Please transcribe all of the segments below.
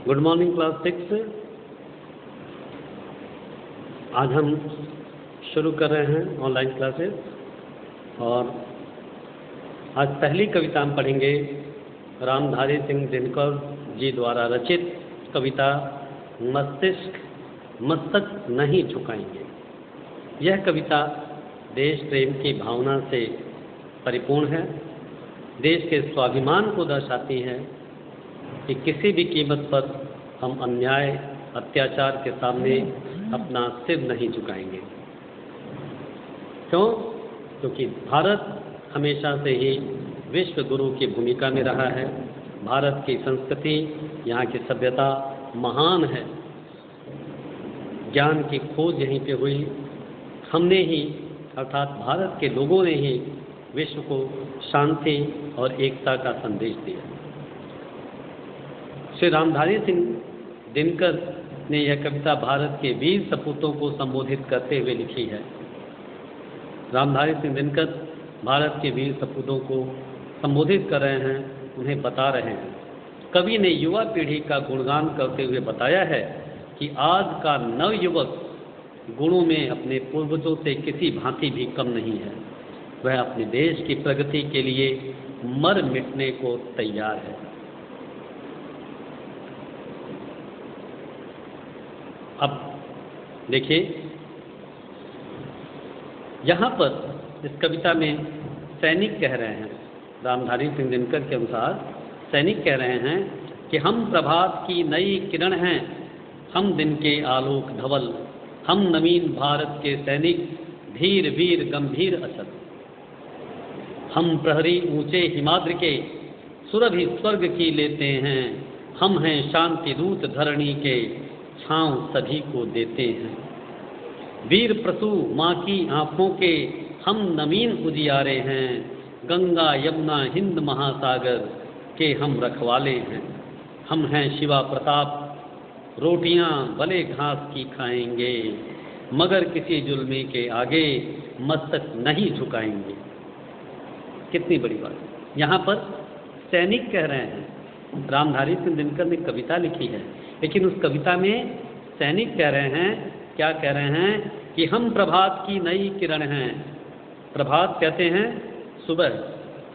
Good morning class 6। आज हम शुरू कर रहे हैं ऑनलाइन क्लासेस और आज पहली कविता हम पढ़ेंगे रामधारी सिंह दिनकर जी द्वारा रचित कविता मस्तक नहीं झुकाएंगे। यह कविता देश प्रेम की भावना से परिपूर्ण है। देश के स्वाभिमान को दर्शाती है कि किसी भी कीमत पर हम अन्याय अत्याचार के सामने अपना सिर नहीं झुकाएंगे। क्यों? क्योंकि भारत हमेशा से ही विश्व गुरु की भूमिका में रहा है। भारत की संस्कृति, यहाँ की सभ्यता महान है। ज्ञान की खोज यहीं पे हुई। हमने ही अर्थात भारत के लोगों ने ही विश्व को शांति और एकता का संदेश दिया। श्री रामधारी सिंह दिनकर ने यह कविता भारत के वीर सपूतों को संबोधित करते हुए लिखी है। रामधारी सिंह दिनकर भारत के वीर सपूतों को संबोधित कर रहे हैं, उन्हें बता रहे हैं। कवि ने युवा पीढ़ी का गुणगान करते हुए बताया है कि आज का नवयुवक गुणों में अपने पूर्वजों से किसी भांति भी कम नहीं है। वह अपने देश की प्रगति के लिए मर मिटने को तैयार है। अब देखिए, यहाँ पर इस कविता में सैनिक कह रहे हैं, रामधारी सिंह दिनकर के अनुसार सैनिक कह रहे हैं कि हम प्रभात की नई किरण हैं, हम दिन के आलोक धवल, हम नवीन भारत के सैनिक, धीर वीर गंभीर अचल। हम प्रहरी ऊंचे हिमाद्रि के, सुरभि स्वर्ग की लेते हैं, हम हैं शांति दूत धरणी के, छांव सभी को देते हैं। वीर प्रसू माँ की आँखों के, हम नवीन उजियारे हैं, गंगा यमुना हिंद महासागर के हम रखवाले हैं। हम हैं शिवा प्रताप, रोटियां भले घास की खाएंगे, मगर किसी जुल्मी के आगे मस्तक नहीं झुकाएंगे। कितनी बड़ी बात। यहाँ पर सैनिक कह रहे हैं, रामधारी सिंह दिनकर ने कविता लिखी है, लेकिन उस कविता में सैनिक कह रहे हैं, क्या कह रहे हैं कि हम प्रभात की नई किरण हैं। प्रभात कहते हैं सुबह,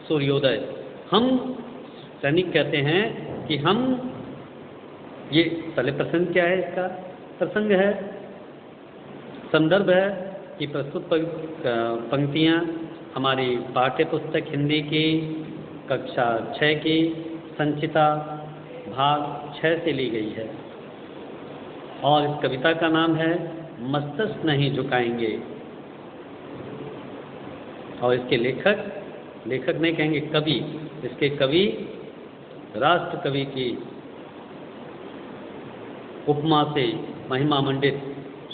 सूर्योदय। हम सैनिक कहते हैं कि हम, ये पहले प्रसंग क्या है, इसका प्रसंग है, संदर्भ है कि प्रस्तुत पंक्तियाँ हमारी पाठ्य पुस्तक हिंदी की कक्षा 6 की संचिता भाग 6 से ली गई है और इस कविता का नाम है मस्तक नहीं झुकाएंगे। और इसके लेखक नहीं कहेंगे, कवि, इसके कवि राष्ट्र कवि की उपमा से महिमा मंडित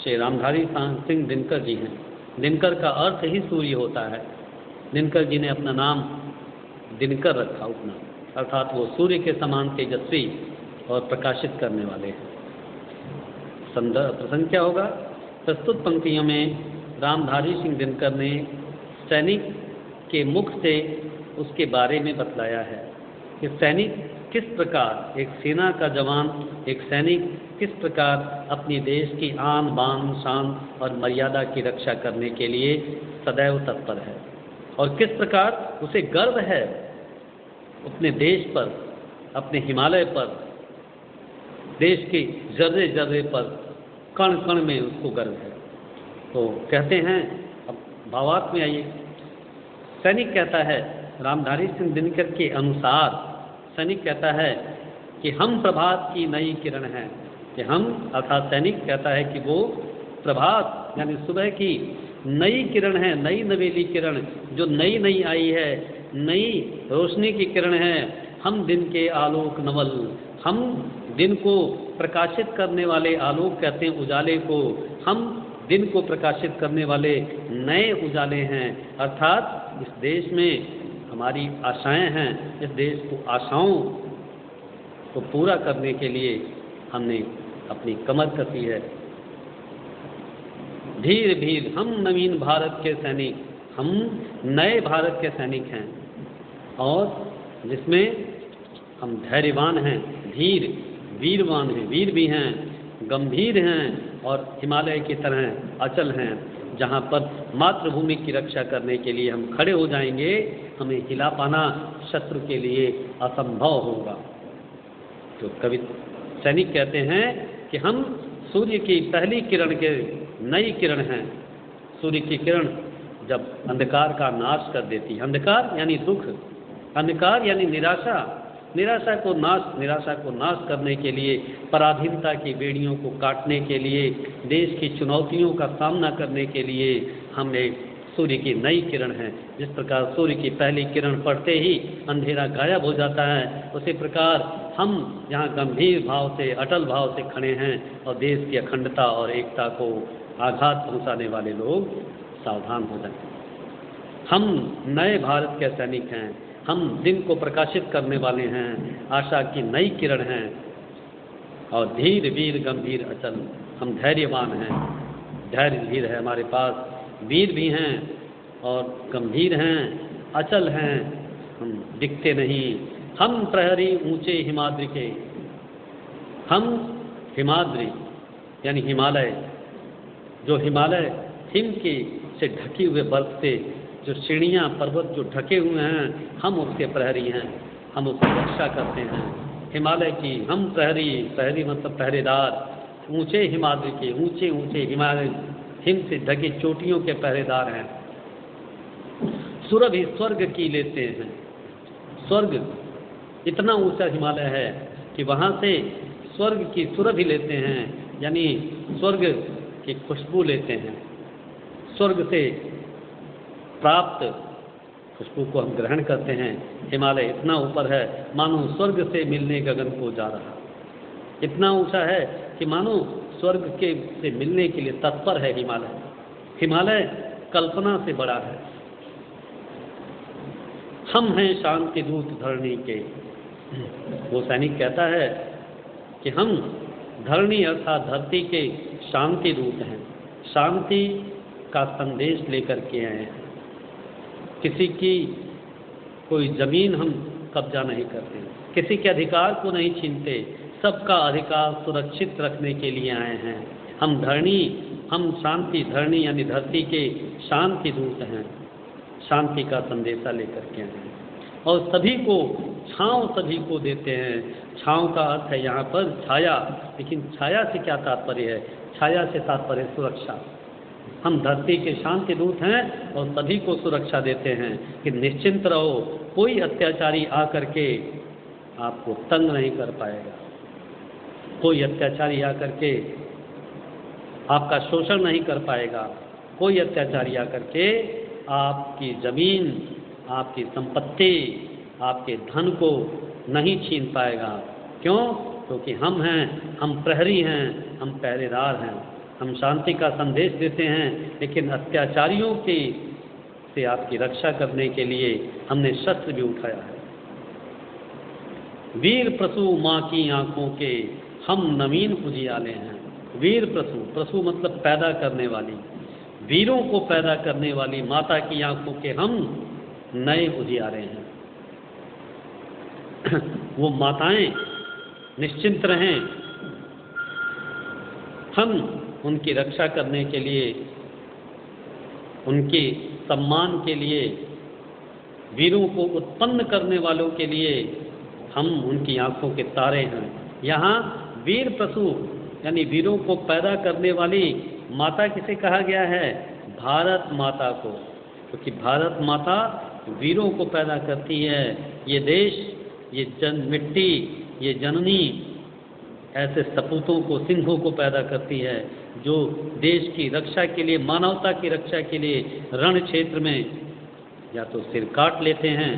श्री रामधारी सिंह दिनकर जी हैं। दिनकर का अर्थ ही सूर्य होता है। दिनकर जी ने अपना नाम दिनकर रखा, उपनाम, अर्थात वो सूर्य के समान तेजस्वी और प्रकाशित करने वाले हैं। प्रसंग क्या होगा? प्रस्तुत पंक्तियों में रामधारी सिंह दिनकर ने सैनिक के मुख से उसके बारे में बतलाया है कि सैनिक किस प्रकार, एक सेना का जवान, एक सैनिक किस प्रकार अपनी देश की आन बान शान और मर्यादा की रक्षा करने के लिए सदैव तत्पर है और किस प्रकार उसे गर्व है अपने देश पर, अपने हिमालय पर, देश के जर्रे जर्रे पर, कण कण में उसको गर्व है। तो कहते हैं, अब भावार्थ में आइए। सैनिक कहता है, रामधारी सिंह दिनकर के अनुसार सैनिक कहता है कि हम प्रभात की नई किरण हैं, कि हम, अर्थात सैनिक कहता है कि वो प्रभात यानी सुबह की नई किरण है, नई नवेली किरण जो नई नई आई है, नई रोशनी की किरण है। हम दिन के आलोक नवल, हम दिन को प्रकाशित करने वाले, आलोक कहते हैं उजाले को, हम दिन को प्रकाशित करने वाले नए उजाले हैं। अर्थात इस देश में हमारी आशाएं हैं, इस देश को आशाओं को पूरा करने के लिए हमने अपनी कमर कसी है। धीर भीर हम नवीन भारत के सैनिक, हम नए भारत के सैनिक हैं और जिसमें हम धैर्यवान हैं, धीर वीरवान हैं, वीर भी हैं, गंभीर हैं और हिमालय की तरह अचल हैं। जहाँ पर मातृभूमि की रक्षा करने के लिए हम खड़े हो जाएंगे, हमें हिला पाना शत्रु के लिए असंभव होगा। तो कवि सैनिक कहते हैं कि हम सूर्य की पहली किरण के नई किरण हैं। सूर्य की किरण जब अंधकार का नाश कर देती है, अंधकार यानी दुख, अंधकार यानी निराशा, निराशा को नाश करने के लिए, पराधीनता की बेड़ियों को काटने के लिए, देश की चुनौतियों का सामना करने के लिए हमें सूर्य की नई किरण है। जिस प्रकार सूर्य की पहली किरण पड़ते ही अंधेरा गायब हो जाता है, उसी प्रकार हम यहाँ गंभीर भाव से, अटल भाव से खड़े हैं और देश की अखंडता और एकता को आघात पहुँचाने वाले लोग सावधान हो जाएं। हम नए भारत के सैनिक हैं, हम दिन को प्रकाशित करने वाले हैं, आशा की नई किरण हैं और धीर वीर गंभीर अचल, हम धैर्यवान हैं, धैर्य धीर है हमारे पास, वीर भी हैं और गंभीर हैं, अचल हैं, हम दिखते नहीं। हम प्रहरी ऊंचे हिमाद्रि के, हम हिमाद्रि यानी हिमालय, जो हिमालय हिम की से ढके हुए बर्फ से जो श्रेणियाँ पर्वत जो ढके हुए हैं, हम उसके प्रहरी हैं, हम उसकी रक्षा करते हैं। हिमालय की हम प्रहरी, प्रहरी मतलब पहरेदार, ऊंचे हिमाद्रि के, ऊंचे ऊंचे हिमालय हिम से ढकी चोटियों के पहरेदार हैं। सुरभि स्वर्ग की लेते हैं, स्वर्ग इतना ऊंचा हिमालय है कि वहाँ से स्वर्ग की सुरभि लेते हैं, यानी स्वर्ग की खुशबू लेते हैं। स्वर्ग से प्राप्त खुशबू को हम ग्रहण करते हैं। हिमालय इतना ऊपर है मानो स्वर्ग से मिलने गगन को जा रहा, इतना ऊंचा है कि मानो स्वर्ग के से मिलने के लिए तत्पर है हिमालय। हिमालय कल्पना से बड़ा है। हम हैं शांति दूत धरणी के, वो सैनिक कहता है कि हम धरणी अर्थात धरती के शांति दूत हैं, शांति का संदेश लेकर के आए हैं। किसी की कोई ज़मीन हम कब्जा नहीं करते, किसी के अधिकार को नहीं छीनते, सबका अधिकार सुरक्षित रखने के लिए आए हैं। हम धरणी, हम शांति, धरणी यानी धरती के शांति दूत हैं, शांति का संदेशा लेकर के आए हैं और सभी को छाँव सभी को देते हैं। छाँव का अर्थ है यहाँ पर छाया, लेकिन छाया से क्या तात्पर्य है? छाया से तात्पर्य सुरक्षा। हम धरती के शांति दूत हैं और सभी को सुरक्षा देते हैं कि निश्चिंत रहो, कोई अत्याचारी आकर के आपको तंग नहीं कर पाएगा, कोई अत्याचारी आकर के आपका शोषण नहीं कर पाएगा, कोई अत्याचारी आकर के आपकी ज़मीन, आपकी संपत्ति, आपके धन को नहीं छीन पाएगा। क्यों? क्योंकि हम हैं, हम प्रहरी हैं, हम पहरेदार हैं, हम शांति का संदेश देते हैं, लेकिन अत्याचारियों की से आपकी रक्षा करने के लिए हमने शस्त्र भी उठाया है। वीर प्रसू माँ की आँखों के हम नवीन उजियाले हैं। वीर प्रसू, प्रसू मतलब पैदा करने वाली, वीरों को पैदा करने वाली माता की आँखों के हम नए उजियारे हैं। वो माताएं निश्चिंत रहें, हम उनकी रक्षा करने के लिए, उनके सम्मान के लिए, वीरों को उत्पन्न करने वालों के लिए हम उनकी आंखों के तारे हैं। यहाँ वीर प्रसू यानी वीरों को पैदा करने वाली माता किसे कहा गया है? भारत माता को, क्योंकि भारत माता वीरों को पैदा करती है। ये देश, ये मिट्टी, ये जननी ऐसे सपूतों को, सिंहों को पैदा करती है जो देश की रक्षा के लिए, मानवता की रक्षा के लिए रण क्षेत्र में या तो सिर काट लेते हैं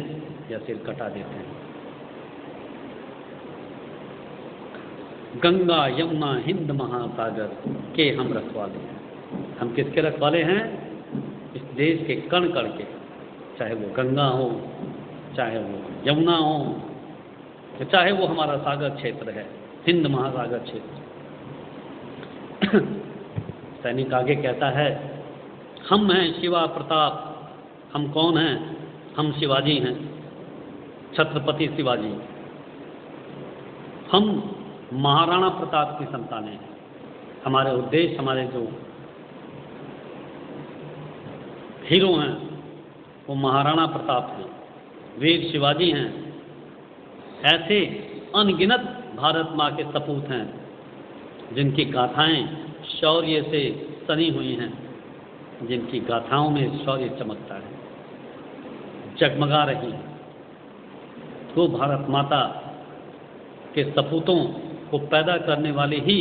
या सिर कटा देते हैं। गंगा यमुना हिंद महासागर के हम रखवाले हैं। हम किसके रखवाले हैं? इस देश के कण कण के, चाहे वो गंगा हो, चाहे वो यमुना हो, चाहे वो हमारा सागर क्षेत्र है, हिंद महासागर क्षेत्र। सैनिक आगे कहता है, हम हैं शिवा प्रताप। हम कौन हैं? हम शिवाजी हैं, छत्रपति शिवाजी। हम महाराणा प्रताप की संतानें हैं। हमारे उद्देश्य, हमारे जो हीरो हैं वो महाराणा प्रताप हैं, वीर शिवाजी हैं। ऐसे अनगिनत भारत माँ के सपूत हैं जिनकी गाथाएं शौर्य से सनी हुई हैं, जिनकी गाथाओं में शौर्य चमकता है, जगमगा रही है। वो भारत माता के सपूतों को पैदा करने वाले ही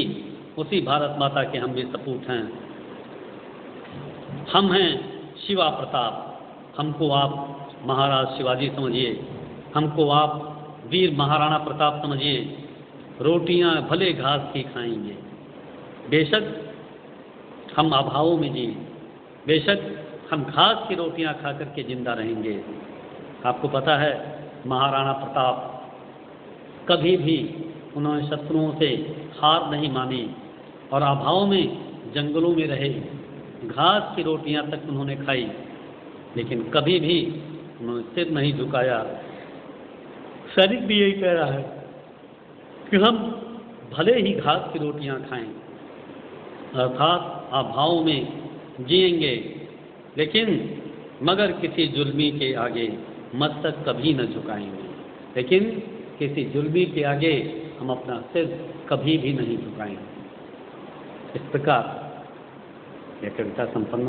उसी भारत माता के हम भी सपूत हैं। हम हैं शिवा प्रताप। हमको आप महाराज शिवाजी समझिए, हमको आप वीर महाराणा प्रताप समझिए। रोटियां भले घास की खाएंगे, बेशक हम अभावों में जी, बेशक हम घास की रोटियां खा करके जिंदा रहेंगे। आपको पता है महाराणा प्रताप कभी भी उन्होंने शत्रुओं से हार नहीं मानी और अभाव में जंगलों में रहे, घास की रोटियां तक उन्होंने खाई, लेकिन कभी भी उन्होंने सिर नहीं झुकाया। सैनिक भी यही कह रहा है कि हम भले ही घास की रोटियां खाएं, अर्थात अभाव में जिएंगे, लेकिन मगर किसी जुल्मी के आगे मस्तक कभी न झुकाएंगे। लेकिन किसी जुल्मी के आगे हम अपना सिर कभी भी नहीं झुकाएंगे। इस प्रकार यह कविता संपन्न